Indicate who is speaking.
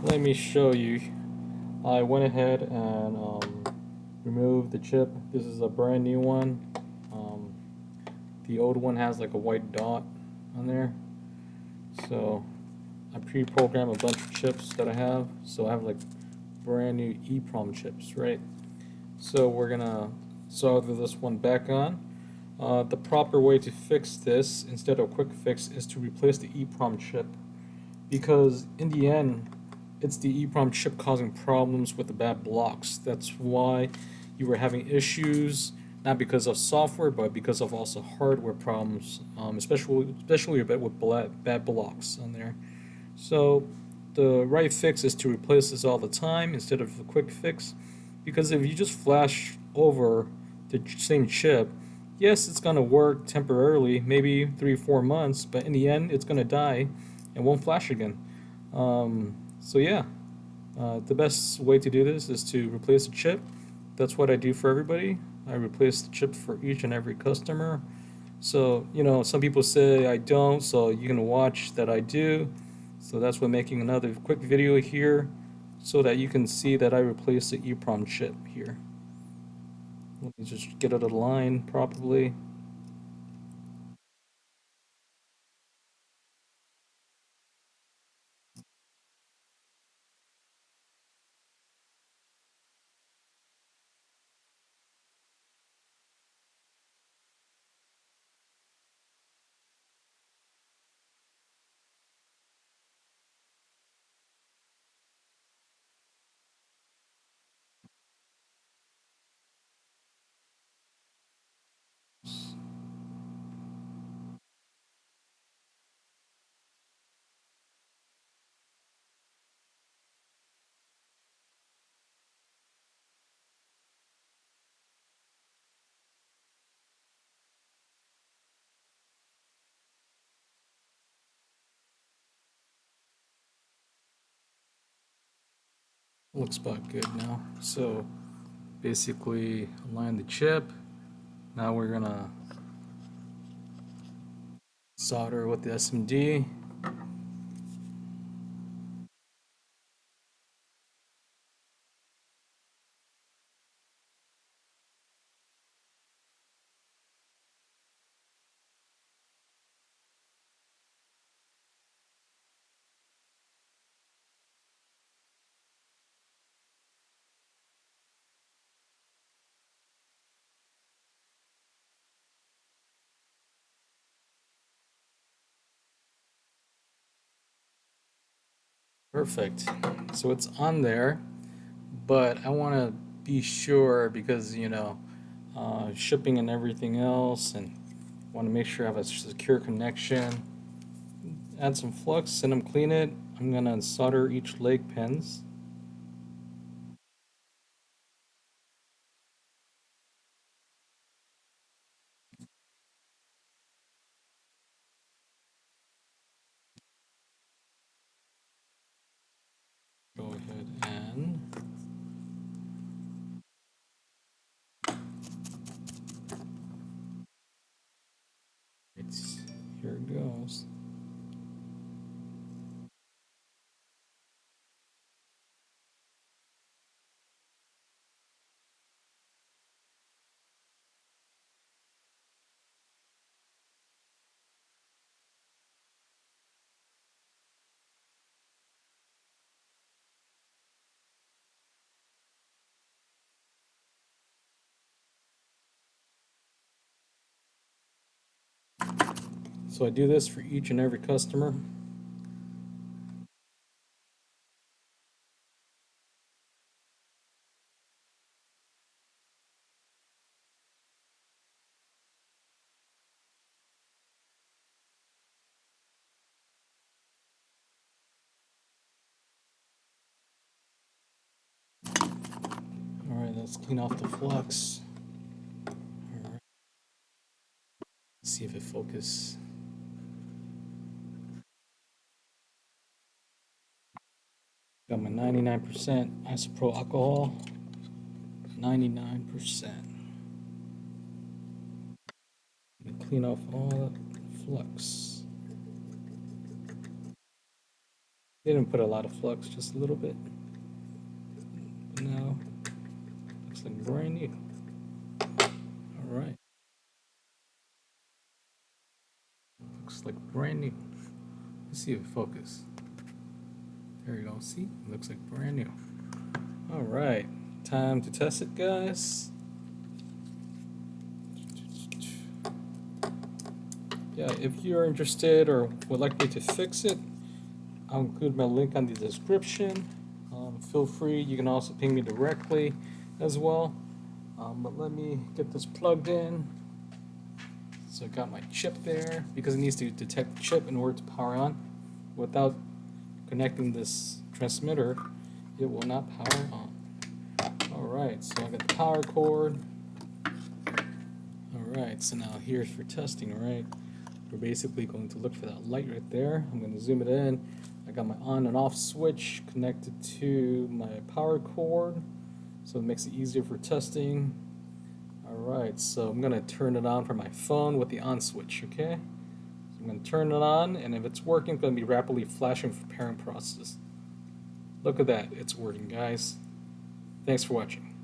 Speaker 1: let me show you. I went ahead and removed the chip. This is a brand new one. The old one has like a white dot on there. So I pre-programmed a bunch of chips that I have. So I have like brand new EEPROM chips, right? So we're gonna solder this one back on. The proper way to fix this instead of a quick fix is to replace the EEPROM chip, because in the end it's the EEPROM chip causing problems with the bad blocks. That's why you were having issues, not because of software but because of also hardware problems, especially with bad blocks on there. So the right fix is to replace this all the time instead of a quick fix, because if you just flash over the same chip, yes, it's gonna work temporarily, maybe 3 or 4 months, but in the end, it's gonna die and won't flash again. So yeah, the best way to do this is to replace the chip. That's what I do for everybody. I replace the chip for each and every customer. So, some people say I don't, so you can watch that I do. So that's why I'm making another quick video here so that you can see that I replaced the EEPROM chip here. Let me just get it aligned properly. Looks about good now. So basically align the chip. Now we're gonna solder with the SMD. Perfect. So it's on there, but I want to be sure because, shipping and everything else, and want to make sure I have a secure connection. Add some flux, send them clean it. I'm going to solder each leg pins. Go ahead and here it goes. So I do this for each and every customer. All right, let's clean off the flux. All right. Let's see if it focuses. Got my 99% isopropyl alcohol. 99%. Clean off all the flux. Didn't put a lot of flux, just a little bit. But now, looks like brand new. Alright. Looks like brand new. Let's see if it focus. There you go. See? It looks like brand new. Alright. Time to test it, guys. Yeah, if you're interested or would like me to fix it, I'll include my link on the description. Feel free, you can also ping me directly as well. But let me get this plugged in. So I got my chip there, because it needs to detect the chip in order to power on. Without connecting this transmitter, it will not power on. Alright, so I got the power cord. Alright, so now here's for testing, right? We're basically going to look for that light right there. I'm going to zoom it in. I got my on and off switch connected to my power cord, so it makes it easier for testing. Alright, so I'm going to turn it on for my phone with the on switch, okay? So I'm going to turn it on, and if it's working, it's going to be rapidly flashing for pairing process. Look at that, it's working, guys. Thanks for watching.